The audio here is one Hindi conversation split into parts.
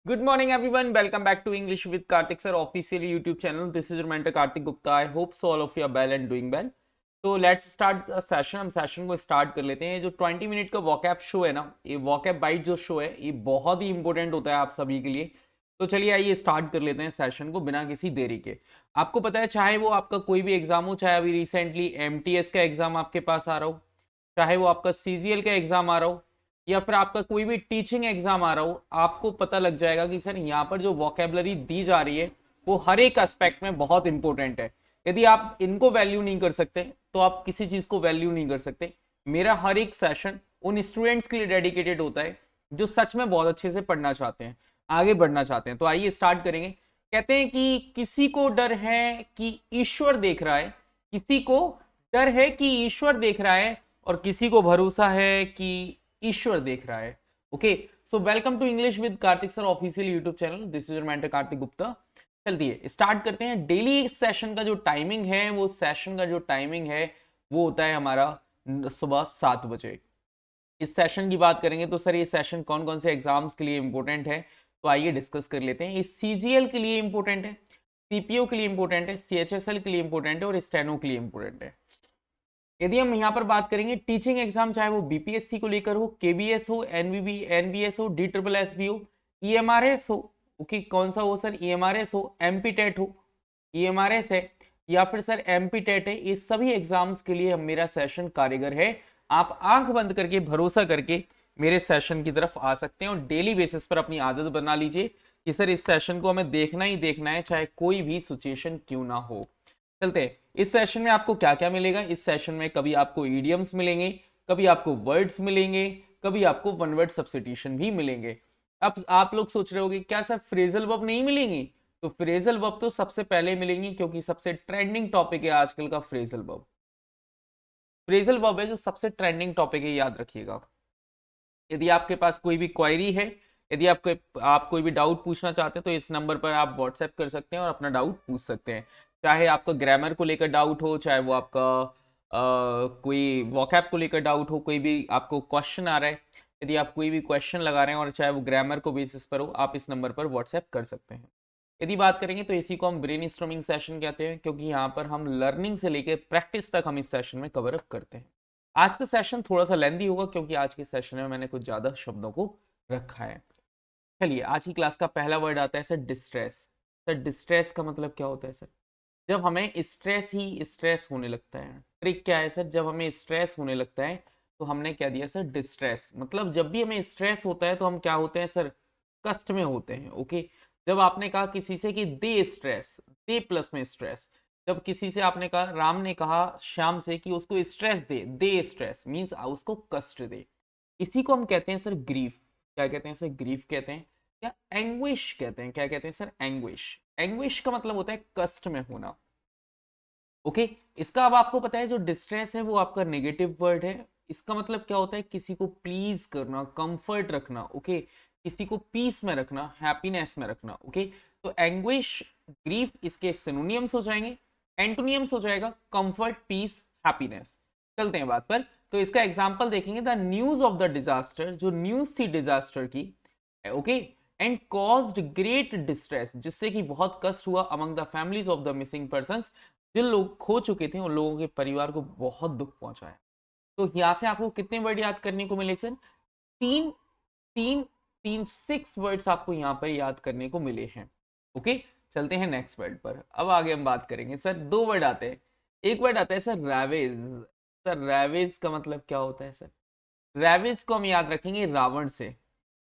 Good morning, everyone. Welcome back to English with Karthik sir official YouTube channel. This is your mentor Karthik Gupta. I hope so all of you are well and doing well. तो लेट्स स्टार्ट सेशन. हम सेशन को स्टार्ट कर लेते हैं. जो 20 मिनट का वॉकैब शो है ना, ये वॉकैब बाइट जो शो है, ये बहुत ही इंपॉर्टेंट होता है आप सभी के लिए. तो चलिए आइए स्टार्ट कर लेते हैं सेशन को बिना किसी देरी के. आपको पता है, चाहे वो आपका कोई भी एग्जाम हो, चाहे अभी रिसेंटली एमटीएस का एग्जाम आपके पास आ रहा हो, चाहे वो आपका सीजीएल का एग्जाम आ रहा हो, या फिर आपका कोई भी टीचिंग एग्जाम आ रहा हो, आपको पता लग जाएगा कि सर यहाँ पर जो वोकेबलरी दी जा रही है वो हर एक एस्पेक्ट में बहुत इंपॉर्टेंट है. यदि आप इनको वैल्यू नहीं कर सकते तो आप किसी चीज को वैल्यू नहीं कर सकते. मेरा हर एक सेशन उन स्टूडेंट्स के लिए डेडिकेटेड होता है जो सच में बहुत अच्छे से पढ़ना चाहते हैं, आगे बढ़ना चाहते हैं. तो आइए स्टार्ट करेंगे. कहते हैं कि किसी को डर है कि ईश्वर देख रहा है, किसी को डर है कि ईश्वर देख रहा है, और किसी को भरोसा है कि ईश्वर देख रहा है. Okay, so welcome to English with Kartik sir official YouTube channel. This is your mentor Kartik Gupta. चलती स्टार्ट करते हैं. डेली सेशन का जो टाइमिंग है, वो सेशन का जो टाइमिंग है वो होता है हमारा सुबह 7 बजे. इस सेशन की बात करेंगे तो सर ये सेशन कौन कौन से एग्जाम्स के लिए इंपॉर्टेंट है, तो आइए डिस्कस कर लेते हैं. ये सीजीएल के लिए इंपॉर्टेंट है, सीपीओ के लिए इंपॉर्टेंट है, सीएचएसएल के लिए इंपॉर्टेंट है, और स्टेनो के लिए इंपॉर्टेंट है. यदि हम यहाँ पर बात करेंगे टीचिंग एग्जाम, चाहे वो बीपीएससी को लेकर हो, केबीएस हो, एनवीबी एनबीएस हो, डी ट्रिपल एस बी हो, ईएमआरएस हो, ओके कौन सा हो सर, ईएमआरएस हो, एमपी टेट हो, ईएमआरएस है, या फिर सर एमपी टेट है, ये सभी एग्जाम्स के लिए मेरा सेशन कारीगर है. आप आंख बंद करके भरोसा करके मेरे सेशन की तरफ आ सकते हैं और डेली बेसिस पर अपनी आदत बना लीजिए कि सर इस सेशन को हमें देखना ही देखना है, चाहे कोई भी सिचुएशन क्यों ना हो. चलते हैं. इस सेशन में आपको क्या क्या मिलेगा. इस सेशन में कभी आपको ईडियम्स मिलेंगे, कभी आपको वर्ड्स मिलेंगे, कभी आपको वन वर्ड सब्स्टिट्यूशन भी मिलेंगे. अब आप लोग सोच रहे होंगे क्या सर फ्रेजल वर्ब नहीं मिलेंगी. तो फ्रेजल वर्ब तो सबसे पहले मिलेंगी, क्योंकि सबसे ट्रेंडिंग टॉपिक है आजकल का फ्रेजल वर्ब. फ्रेजल वर्ब है जो सबसे ट्रेंडिंग टॉपिक है, याद रखिएगा. यदि आपके पास कोई भी क्वेरी है, यदि आप कोई भी डाउट पूछना चाहते हैं, तो इस नंबर पर आप व्हाट्सएप कर सकते हैं और अपना डाउट पूछ सकते हैं. चाहे आपका ग्रामर को लेकर डाउट हो, चाहे वो आपका कोई वोकैब को लेकर डाउट हो, कोई भी आपको क्वेश्चन आ रहा है, यदि आप कोई भी क्वेश्चन लगा रहे हैं और चाहे वो ग्रामर को बेसिस पर हो, आप इस नंबर पर व्हाट्सएप कर सकते हैं. यदि बात करेंगे तो इसी को हम ब्रेन स्टॉर्मिंग सेशन कहते हैं, क्योंकि यहाँ पर हम लर्निंग से लेकर प्रैक्टिस तक हम इस सेशन में कवर अप करते हैं. आज का सेशन थोड़ा सा लेंदी होगा, क्योंकि आज के सेशन में मैंने कुछ ज्यादा शब्दों को रखा है. चलिए, आज की क्लास का पहला वर्ड आता है सर डिस्ट्रेस. सर डिस्ट्रेस का मतलब क्या होता है सर. जब हमें स्ट्रेस ही स्ट्रेस होने लगता है. ट्रिक क्या है सर, जब हमें स्ट्रेस होने लगता है तो हमने क्या दिया सर, डिस्ट्रेस. मतलब जब भी हमें स्ट्रेस होता है तो हम क्या होते हैं सर, कष्ट में होते हैं. ओके, जब आपने कहा किसी से कि दे स्ट्रेस, दे प्लस में स्ट्रेस. जब किसी से आपने कहा, राम ने कहा श्याम से कि उसको स्ट्रेस दे, दे स्ट्रेस मीन्स उसको कष्ट दे. इसी को हम कहते हैं सर ग्रीफ. क्या कहते हैं सर, ग्रीफ कहते हैं, या एंग्विश कहते हैं. क्या कहते हैं सर, एंग्विश. एंग्विश का मतलब होता है कष्ट में होना. ओके, इसका अब आपको पता है जो डिस्ट्रेस है वो आपका नेगेटिव वर्ड है. इसका मतलब क्या होता है, किसी को प्लीज करना, कंफर्ट रखना. ओके, किसी को पीस में रखना, हैप्पीनेस में रखना. ओके, तो एंग्विश, ग्रीफ इसके सिनोनियम्स हो जाएंगे. एंटोनियम्स हो जाएगा कंफर्ट, पीस, हैप्पीनेस. चलते हैं बात पर. तो इसका एग्जांपल देखेंगे. The news of the disaster, जो न्यूज थी डिजास्टर की, okay, and caused great distress, जिससे कि बहुत कष्ट हुआ among the families of the missing persons, जिन लोग खो चुके थे उन लोगों के परिवार को बहुत दुख पहुंचा है. तो यहां से आपको कितने वर्ड याद करने को मिले सर, तीन. तीन, तीन 6 वर्ड्स आपको यहाँ पर याद करने को मिले हैं. ओके, चलते हैं नेक्स्ट वर्ड पर. अब आगे हम बात करेंगे सर, 2 वर्ड आते हैं. एक वर्ड आता है सर रैवेज. सर रैवेज का मतलब क्या होता है सर. रैवेज को हम याद रखेंगे रावण से.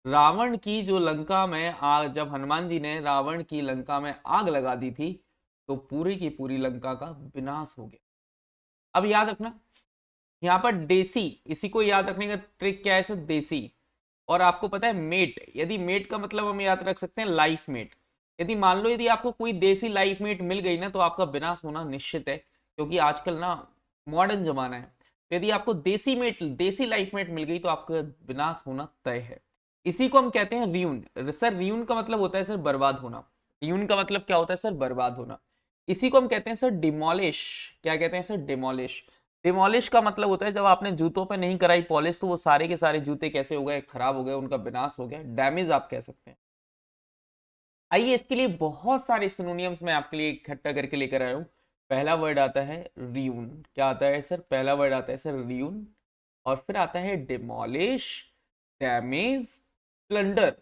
रावण की जो लंका में आग, जब हनुमान जी ने रावण की लंका में आग लगा दी थी, तो पूरी की पूरी लंका का विनाश हो गया. अब याद रखना, यहाँ पर देसी, इसी को याद रखने का ट्रिक क्या है सर, देसी. और आपको पता है मेट. यदि मेट का मतलब हम याद रख सकते हैं लाइफ मेट. यदि मान लो यदि आपको कोई देसी लाइफ मेट मिल गई ना, तो आपका विनाश होना निश्चित है, क्योंकि आजकल ना मॉडर्न जमाना है. तो यदि आपको देसी मेट, देसी लाइफ मेट मिल गई तो आपका विनाश होना तय है. इसी को हम कहते हैं रियून. सर रियून का मतलब होता है सर बर्बाद होना. रियून का मतलब क्या होता है सर, बर्बाद होना. इसी को हम कहते हैं सर डिमोलिश. क्या कहते हैं सर, डिमोलिश. डिमोलिश का मतलब होता है जब आपने जूतों पे नहीं कराई पॉलिश, तो वो सारे के सारे जूते कैसे हो गए, खराब हो गए, उनका विनाश हो गया, डैमेज आप कह सकते हैं. आइए इसके लिए बहुत सारे सिनोनियम्स मैं आपके लिए इकट्ठा करके लेकर आया हूँ। पहला वर्ड आता है रियून। क्या आता है सर? पहला वर्ड आता है सर रियून। और फिर आता है डिमोलिश, डैमेज, प्लंडर।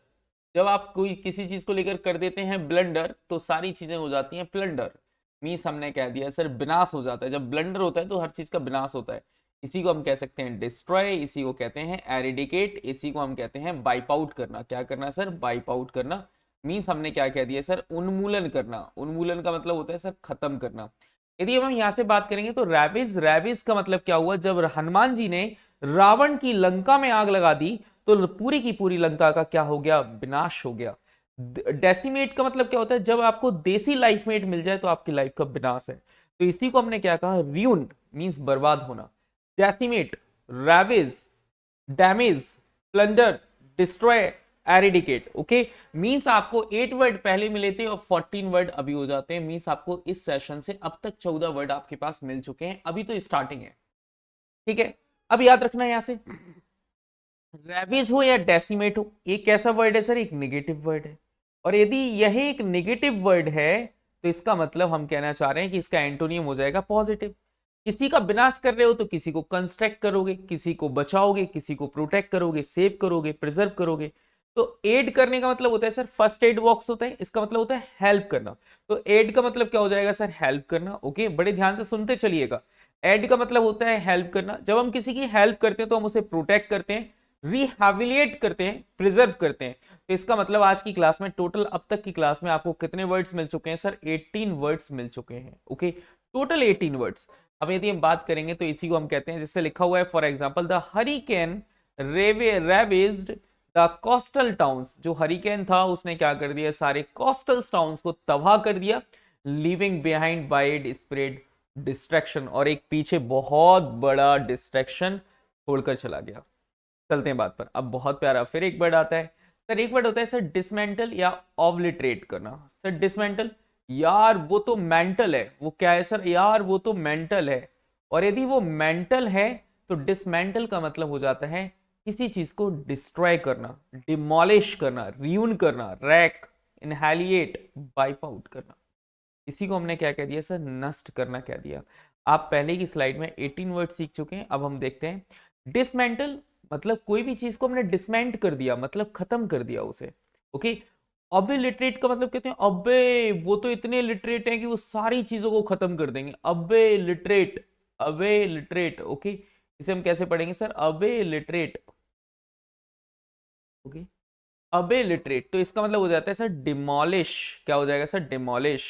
जब आप कोई किसी चीज को लेकर कर देते हैं ब्लंडर तो सारी चीजें हो जाती हैं प्लंडर। मीन्स हमने कह दिया सर विनाश हो जाता है। जब ब्लंडर होता है तो हर चीज का विनाश होता है। इसी को हम कह सकते हैं डिस्ट्रॉय, इसी को कहते हैं एरिडिकेट, इसी को हम कहते हैं वाइप आउट करना। क्या करना सर? वाइप आउट करना। मीन्स हमने क्या कह दिया सर? उन्मूलन करना। उन्मूलन का मतलब होता है सर खत्म करना। यदि हम यहाँ से बात करेंगे तो रैबिज, रैबिज का मतलब क्या हुआ? जब हनुमान जी ने रावण की लंका में आग लगा दी तो पूरी की पूरी लंका का क्या हो गया? विनाश हो गया। डेसिमेट का मतलब क्या होता है? जब आपको देसी लाइफ मेट मिल जाए तो आपकी लाइफ का विनाश है। तो इसी को हमने क्या कहा? रियून मीन्स बर्बाद होना। Decimate, ravage, damage, plunder, destroy, eradicate. Okay, means आपको 8 वर्ड पहले मिले थे और 14 वर्ड अभी हो जाते हैं। मींस आपको इस सेशन से अब तक 14 वर्ड आपके पास मिल चुके हैं। अभी तो स्टार्टिंग है, ठीक है। अब याद रखना है यहां से रैविज हो या डेसिमेट हो, ये कैसा वर्ड है सर? एक नेगेटिव वर्ड है। और यदि यह एक नेगेटिव वर्ड है तो इसका मतलब हम कहना चाह रहे हैं कि इसका एंटोनियम हो जाएगा पॉजिटिव। किसी का विनाश कर रहे हो तो किसी को कंस्ट्रक्ट करोगे, किसी को बचाओगे, किसी को प्रोटेक्ट करोगे, सेव करोगे, प्रिजर्व करोगे। तो एड करने का मतलब होता है सर फर्स्ट एड बॉक्स होता है, इसका मतलब होता है हेल्प करना। तो एड का मतलब क्या हो जाएगा सर? हेल्प करना। ओके, बड़े ध्यान से सुनते चलिएगा। एड का मतलब होता है हेल्प करना। जब हम किसी की हेल्प करते हैं तो हम उसे प्रोटेक्ट करते हैं, रिहैबिलिएट करते हैं, प्रिजर्व करते हैं। तो इसका मतलब आज की क्लास में टोटल, अब तक की क्लास में आपको कितने वर्ड्स मिल चुके हैं सर? 18 वर्ड्स मिल चुके हैं। Okay, total 18 words. अब यदि हम बात करेंगे तो इसी को हम कहते हैं, जिससे लिखा हुआ है for example the hurricane ravaged the coastal towns. जो हरिकेन था उसने क्या कर दिया? सारे कोस्टल टाउन्स को तबाह कर दिया, leaving behind wide spread distraction. और एक पीछे बहुत बड़ा डिस्ट्रैक्शन छोड़कर चला गया। चलते हैं बात पर। अब बहुत प्यारा फिर एक वर्ड आता है सर, एक वर्ड होता है सर डिसमेंटल या ऑब्लिटरेट करना। सर डिसमेंटल, यार वो तो मेंटल है। वो क्या है सर? यार वो तो मेंटल है। और यदि वो मेंटल है तो डिसमेंटल का मतलब हो जाता है किसी चीज को डिस्ट्रॉय करना, डिमोलिश करना, रियून करना, रैक, इनहैलिएट, वाइप आउट करना। इसी को हमने क्या कह दिया सर? नष्ट करना कह दिया। आप पहले की स्लाइड में 18 वर्ड सीख चुके हैं। अब हम देखते हैं डिसमेंटल मतलब कोई भी चीज को हमने डिसमेंट कर दिया, मतलब खत्म कर दिया उसे। ओके, अबे लिटरेट का मतलब कहते हैं अबे वो तो इतने लिटरेट हैं कि वो सारी चीजों को खत्म कर देंगे। अबे लिटरेट, अबे लिटरेट। ओके, इसे हम कैसे पढ़ेंगे सर? अबे लिटरेट। ओके, अबे लिटरेट। तो इसका मतलब हो जाता है सर डिमोलिश। क्या हो जाएगा sir? Demolish,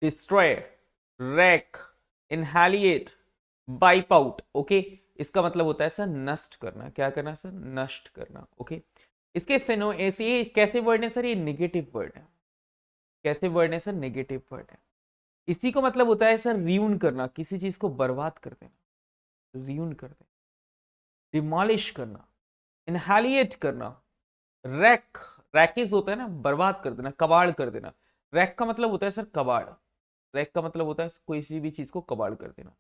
destroy, wreck, annihilate, wipe out. Okay, इसका मतलब होता है सर नष्ट करना। क्या करना सर? नष्ट करना। ओके, इसके सिनो ऐसे कैसे वर्ड है सर? ये नेगेटिव वर्ड है। कैसे वर्ड है सर? नेगेटिव वर्ड है। इसी को मतलब होता है सर रियून करना, किसी चीज को बर्बाद कर देना, रियून कर देना, डिमोलिश करना, इनहैलिएट करना, रैक, रैकेज होता है ना, बर्बाद कर देना, कबाड़ कर देना। रैक का मतलब होता है सर कबाड़। रैक का मतलब होता है कोई भी चीज को कबाड़ कर देना,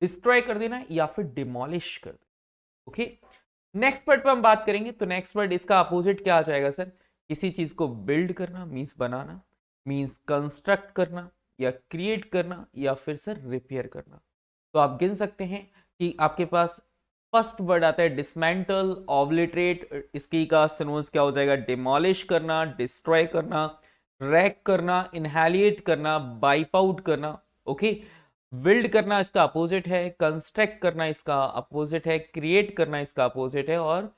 डिस्ट्रॉय कर देना या फिर डिमोलिश कर देना। ओके, नेक्स्ट वर्ड पर हम बात करेंगे तो नेक्स्ट वर्ड इसका अपोजिट क्या आ जाएगा सर? किसी चीज को बिल्ड करना मीन्स बनाना, मीन्स कंस्ट्रक्ट करना या क्रिएट करना या फिर सर रिपेयर करना। तो आप गिन सकते हैं कि आपके पास फर्स्ट वर्ड आता है डिसमेंटल, ऑब्लिटरेट। इसकी का सिनोनिम्स क्या हो जाएगा? डिमोलिश करना, डिस्ट्रॉय करना, रैक करना, इनहैलिएट करना, वाइप आउट करना। ओके, बिल्ड करना इसका अपोजिट है, कंस्ट्रक्ट करना इसका अपोजिट है, क्रिएट करना इसका अपोजिट है और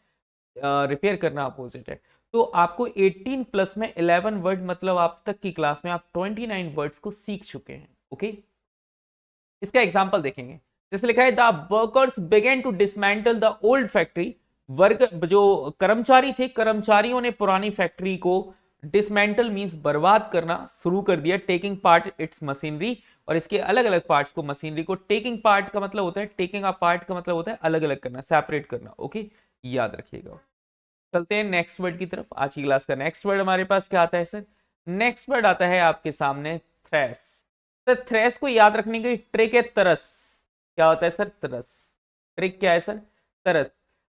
रिपेयर करना अपोजिट है। तो आपको 18 प्लस में 11 वर्ड, मतलब आप तक की क्लास में आप 29 वर्ड्स को सीख चुके हैं। ओके, इसका एग्जांपल देखेंगे। जैसे लिखा है the workers begin to dismantle the old factory. Work जो कर्मचारी थे, कर्मचारियों ने पुरानी फैक्ट्री को डिसमेंटल मींस बर्बाद करना शुरू कर दिया, टेकिंग पार्ट इट्स मशीनरी। और इसके अलग अलग पार्ट्स को, मशीनरी को टेकिंग पार्ट का मतलब होता है, टेकिंग अ पार्ट का मतलब होता है अलग अलग करना, सेपरेट करना। ओके, याद रखिएगा। चलते हैं नेक्स्ट वर्ड की तरफ। आज की क्लास का नेक्स्ट वर्ड हमारे पास क्या आता है सर? नेक्स्ट वर्ड आता है आपके सामने थ्रेस। तो थ्रेस को याद रखने की ट्रिक है तरस। क्या होता है सर? तरस। ट्रिक क्या है सर? तरस।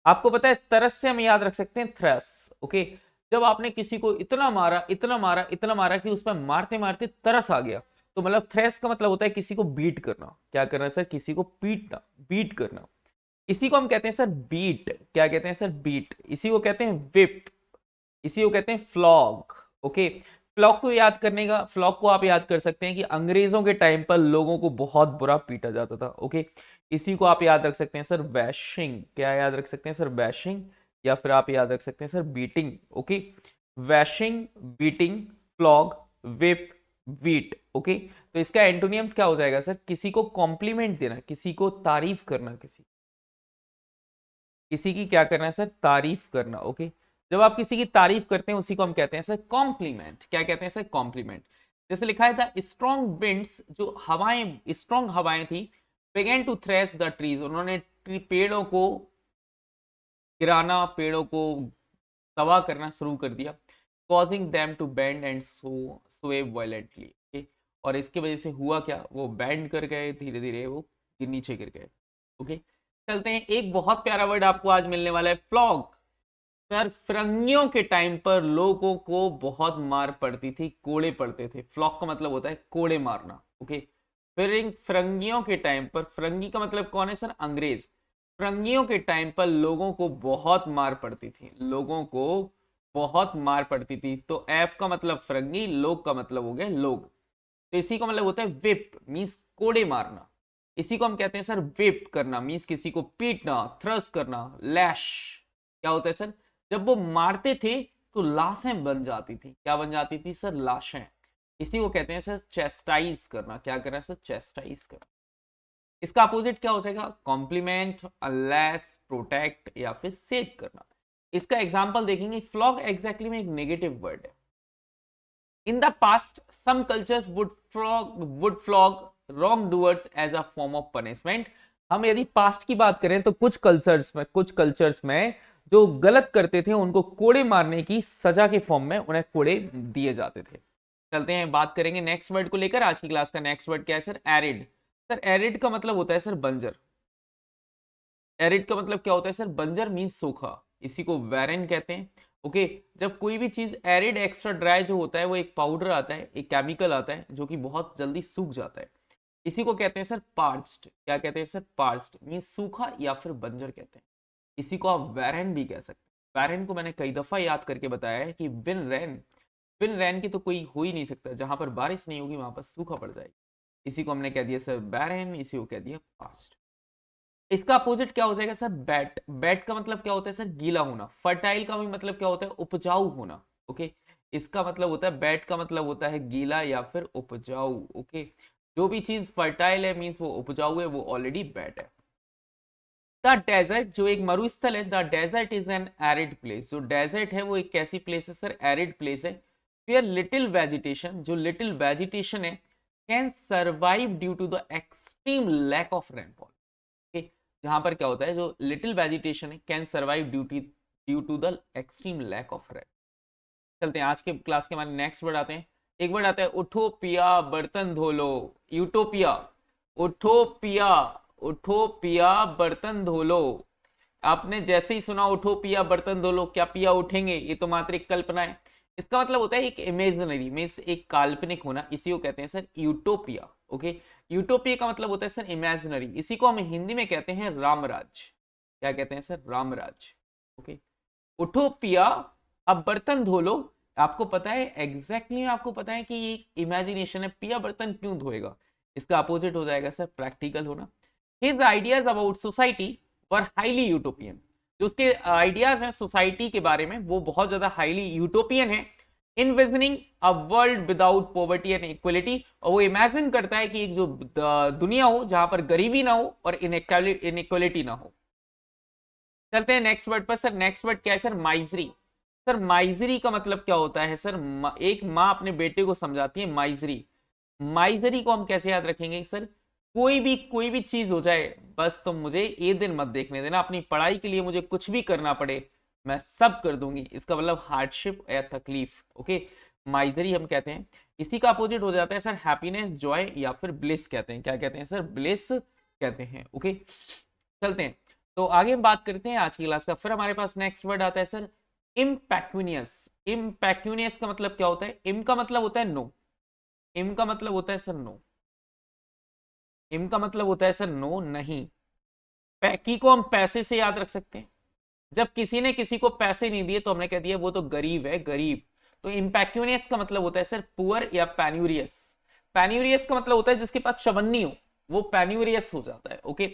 आपको पता है तरस से हम याद रख सकते हैं थ्रेस। ओके, जब आपने किसी को इतना मारा इतना मारा इतना मारा कि उस पर मारते मारते तरस आ गया, तो मतलब थ्रेस का मतलब होता है किसी को बीट करना। क्या करना सर? किसी को पीटना, बीट करना। इसी को हम कहते हैं सर बीट। क्या कहते हैं सर? बीट। इसी को कहते हैं विप, इसी को कहते हैं फ्लॉग। ओके, फ्लॉग को याद करने का, फ्लॉग को आप याद कर सकते हैं कि अंग्रेजों के टाइम पर लोगों को बहुत बुरा पीटा जाता था। ओके, इसी को आप याद रख सकते हैं सर बैशिंग। क्या याद रख सकते हैं सर? बैशिंग, या फिर आप याद रख सकते हैं sir beating. Okay, lashing, beating, flog, whip, beat. Okay, तो इसका एंटोनियम्स क्या हो जाएगा सर? किसी को कॉम्प्लीमेंट देना, किसी को तारीफ करना, किसी की क्या करना है सर? तारीफ करना। ओके, जब आप किसी की तारीफ करते हैं उसी को हम कहते हैं सर कॉम्प्लीमेंट। क्या कहते हैं सर? कॉम्प्लीमेंट। जैसे लिखा है था स्ट्रॉन्ग विंड्स, जो हवाएं, स्ट्रॉन्ग हवाएं थी, began to thrash the trees, उन्होंने पेड़ों को गिराना, पेड़ों को तबाह करना शुरू कर दिया, causing them to bend and sway violently। okay? और इसकी वजह से हुआ क्या? वो बैंड कर गए, धीरे धीरे वो नीचे गिर गए। ओके, चलते हैं। एक बहुत प्यारा वर्ड आपको आज मिलने वाला है, फ्लॉग। सर फिरंगियों के टाइम पर लोगों को बहुत मार पड़ती थी, कोड़े पड़ते थे। फ्लॉग का मतलब होता है कोड़े मारना। ओके, फिर फिरंगियों के टाइम पर, फिरंगी का मतलब कौन है सर? अंग्रेज। फिरंगियों के टाइम पर लोगों को बहुत मार पड़ती थी, लोगों को बहुत मार पड़ती थी। तो एफ का मतलब फिरंगी, लोग का मतलब हो गया लोग। तो इसी का मतलब होता है विप, मींस कोड़े मारना। इसी को हम कहते हैं सर विप करना, मींस किसी को पीटना, थ्रस करना। लैश क्या होता है सर? जब वो मारते थे तो लाशें बन जाती थी। क्या बन जाती थी सर? लाशें। इसी को कहते हैं सर चेस्टाइज करना। क्या करना सर? चेस्टाइज करना। इसका अपोजिट क्या हो जाएगा? कॉम्प्लीमेंट, अनलेस, प्रोटेक्ट, या फिर सेव करना। इसका एग्जांपल देखेंगे। फ्लॉग एग्जैक्टली में एक नेगेटिव वर्ड है। In the past some cultures would flog wrongdoers as a form of punishment. हम यदि पास्ट की बात करें तो कुछ कल्चर्स में जो गलत करते थे उनको कोड़े मारने की सजा के फॉर्म में उन्हें कोड़े दिए जाते थे। चलते हैं, बात करेंगे नेक्स्ट वर्ड को लेकर। आज की क्लास का नेक्स्ट वर्ड क्या है सर? एरिड। सर एरिड का मतलब होता है सर बंजर। एरिड का मतलब क्या होता है सर? बंजर मीन्स सूखा। इसी को वैरन कहते हैं। ओके, जब कोई भी चीज एरिड एक्स्ट्रा ड्राई जो होता है, वो एक पाउडर आता है, एक केमिकल आता है जो कि बहुत जल्दी सूख जाता है। इसी को कहते हैं सर पार्च्ड। क्या कहते हैं सर? पार्च्ड मीन्स सूखा या फिर बंजर कहते हैं। इसी को आप वैरन भी कह सकते हैं। वैरन को मैंने कई दफा याद करके बताया है कि बिन रैन की तो कोई हो ही नहीं सकता। जहां पर बारिश नहीं होगी वहां पर सूखा पड़ जाएगा। इसी को हमने कह दिया सर बैरन, इसी को कह दिया पास्ट। इसका अपोजिट क्या हो जाएगा सर? बैट। बैट का मतलब क्या होता है सर? गीला होना। फर्टाइल का भी मतलब क्या होता है? उपजाऊ होना। ओके, इसका मतलब होता है, बैट का मतलब होता है गीला या फिर उपजाऊ। ओके, जो भी चीज फर्टाइल है मीन्स वो उपजाऊ है, वो ऑलरेडी बैट है। द डेजर्ट, जो एक मरुस्थल है, the desert is an arid place. जो डेजर्ट है वो एक कैसी प्लेस है सर? एरिड प्लेस है। फिर लिटिल वेजिटेशन, जो लिटिल वेजिटेशन है, can survive due to the extreme lack of rainfall. जहां पर क्या होता है, जो लिटिल वेजिटेशन है, can survive due to the extreme lack of rain. चलते हैं आज के क्लास के हमारे नेक्स्ट वर्ड आते हैं। एक वर्ड आता है उठोपिया, बर्तन धो लो। यूटोपिया, उठोपिया, उठोपिया, बर्तन धो लो। आपने जैसे ही सुना उठोपिया, बर्तन धो लो, क्या पिया उठेंगे? ये तो मात्र एक कल्पना है। इसका मतलब होता है एक इमेजिनरी, मीन्स एक काल्पनिक होना। इसी को कहते हैं सर यूटोपिया। ओके, यूटोपिया का मतलब होता है सर इमेजिनरी। इसी को हम हिंदी में कहते हैं रामराज। क्या कहते हैं सर? रामराज। ओके, उठो पिया, अब बर्तन धो लो। आपको पता है एग्जैक्टली आपको पता है कि ये इमेजिनेशन है। पिया बर्तन क्यों धोएगा? इसका अपोजिट हो जाएगा सर प्रैक्टिकल होना। His ideas about society were highly utopian. जो उसके आइडियाज हैं सोसाइटी के बारे में वो बहुत ज्यादा हाईली यूटोपियन है। Envisioning a world without poverty and equality, और वो इमेजिन करता है कि एक जो दुनिया हो जहां पर गरीबी ना हो और इनइक्वलिटी ना हो। चलते हैं नेक्स्ट वर्ड पर। सर नेक्स्ट वर्ड क्या है सर? माइजरी। सर माइजरी का मतलब क्या होता है सर? एक माँ अपने बेटे को समझाती है माइजरी। माइजरी को हम कैसे याद रखेंगे सर? कोई भी चीज हो जाए, बस तुम मुझे ये दिन मत देखने देना। अपनी पढ़ाई के लिए मुझे कुछ भी करना पड़े मैं सब कर दूंगी। इसका मतलब हार्डशिप या तकलीफ। ओके, माइजरी हम कहते हैं। इसी का अपोजिट हो जाता है सर हैप्पीनेस, जॉय, या फिर ब्लिस कहते हैं। क्या कहते हैं सर? ब्लिस कहते हैं। ओके, चलते हैं तो आगे हम बात करते हैं आज की क्लास का। फिर हमारे पास नेक्स्ट वर्ड आता है सर इम्पैक्यूनियस, इम्पैक्यूनियस का मतलब क्या होता है? इम का मतलब होता है नो, इम का मतलब होता है सर नो, इम का मतलब होता है सर नो नहीं। पैकी को हम पैसे से याद रख सकते हैं, जब किसी ने किसी को पैसे नहीं दिए तो हमने कह दिया वो तो गरीब है, गरीब। तो इम्पैक्यूनियस का मतलब होता है सर पुअर या पैन्यूरियस। पैन्यूरियस का मतलब होता है जिसके पास चवन्नी हो, वो पैन्यूरियस हो जाता है। ओके,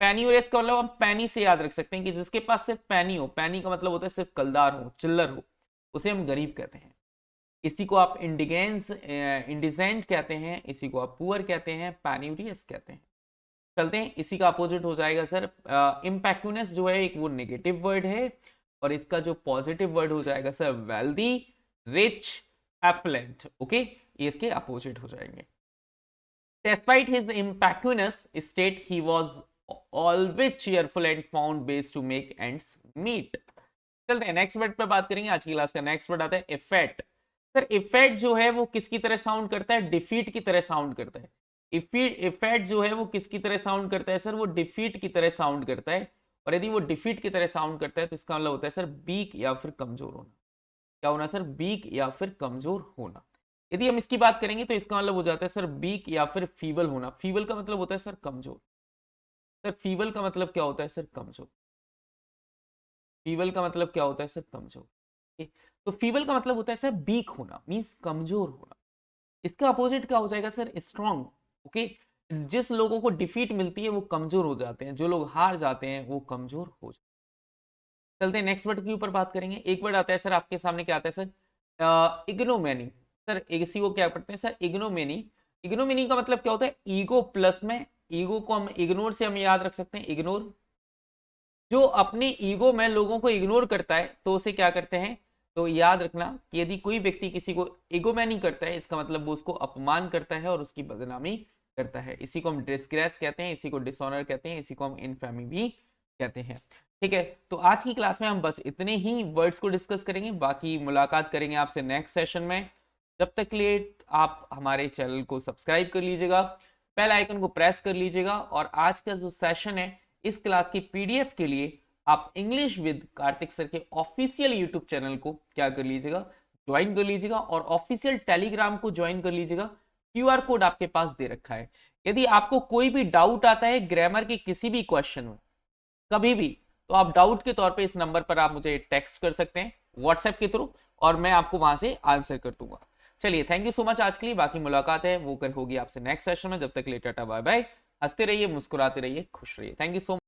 पैन्यूरियस का मतलब हम पैनी से याद रख सकते हैं कि जिसके पास सिर्फ पैनी हो, पैनी का मतलब होता है सिर्फ कलदार हो, चिल्लर हो, उसे हम गरीब कहते हैं। इसी को आप इंडिगेंस इंडिजेंट कहते हैं, इसी को आप पुअर कहते हैं, पैन्यूरियस कहते हैं। चलते हैं, इसी का अपोजिट हो जाएगा सर इम्पैक्टूनेस जो है एक वो नेगेटिव वर्ड है, और इसका जो पॉजिटिव वर्ड हो जाएगा sir wealthy, rich, affluent. Okay, ये इसके अपोजिट हो जाएंगे। Despite his impecunious state, he was always cheerful and found ways to make ends meet. चलते हैं नेक्स्ट वर्ड पे बात करेंगे। आज की क्लास का नेक्स्ट वर्ड आता है इफेक्ट। सर इफेक्ट जो है वो किसकी तरह साउंड करता है? डिफीट की तरह साउंड करता है। इफेक्ट जो है वो किसकी तरह साउंड करता है? सर वो डिफीट की तरह साउंड करता है। और यदि वो डिफीट की तरह साउंड करता है तो इसका मतलब होता है सर वीक या फिर कमजोर होना। क्या होना सर? वीक या फिर कमजोर होना। यदि हम इसकी बात करेंगे तो इसका मतलब हो जाता है सर वीक या फिर फीबल होना। फीबल का मतलब होता है सर कमजोर। सर फीबल का मतलब क्या होता है? सर कमजोर। फीबल का मतलब क्या होता है? सर कमजोर। ठीक? तो फीबल का मतलब होता है सर वीक होना, मींस कमजोर होना। इसका अपोजिट क्या हो जाएगा सर? स्ट्रांग। ओके, जिस लोगों को डिफीट मिलती है वो कमजोर हो जाते हैं, जो लोग हार जाते हैं वो कमजोर हो जाते हैं। चलते हैं नेक्स्ट वर्ड के ऊपर बात करेंगे। एक वर्ड आता है सर आपके सामने, क्या आता है सर? इग्नोमेनी। सर इसी को क्या पढ़ते हैं सर? इग्नोमेनी। इग्नोमेनी का मतलब क्या होता है? ईगो प्लस में, ईगो को हम इग्नोर से हम याद रख सकते हैं, इग्नोर। जो अपनी ईगो में लोगों को इग्नोर करता है तो उसे क्या करते हैं? तो याद रखना कि यदि कोई व्यक्ति किसी को ईगोमैनी करता है, इसका मतलब वो उसको अपमान करता है और उसकी बदनामी करता है। इसी को हम डिस्ग्रेस कहते हैं, इसी को डिसऑनर कहते हैं, इसी को हम इनफेमी भी कहते हैं। ठीक है, तो आज की क्लास में हम बस इतने ही वर्ड्स को डिस्कस करेंगे, बाकी मुलाकात करेंगे आपसे नेक्स्ट सेशन में। जब तक के लिए आप हमारे चैनल को सब्सक्राइब कर लीजिएगा, बेल आइकन को प्रेस कर लीजिएगा, और आज का जो सेशन है इस क्लास की पीडीएफ के लिए आप इंग्लिश विद कार्तिक सर के ऑफिशियल यूट्यूब चैनल को क्या कर लीजिएगा? ज्वाइन कर लीजिएगा, और ऑफिशियल टेलीग्राम को ज्वाइन कर लीजिएगा। क्यूआर कोड आपके पास दे रखा है। यदि आपको कोई भी डाउट आता है ग्रामर के किसी भी क्वेश्चन में कभी भी, तो आप डाउट के तौर पे इस नंबर पर आप मुझे टेक्स्ट कर सकते हैं व्हाट्सएप के थ्रू, और मैं आपको वहां से आंसर कर दूंगा। चलिए, थैंक यू सो मच आज के लिए। बाकी मुलाकात है वो होगी आपसे नेक्स्ट सेशन में। जब तक के लिए टाटा बाय बाय। हंसते रहिए, मुस्कुराते रहिए, खुश रहिए। Thank you so much.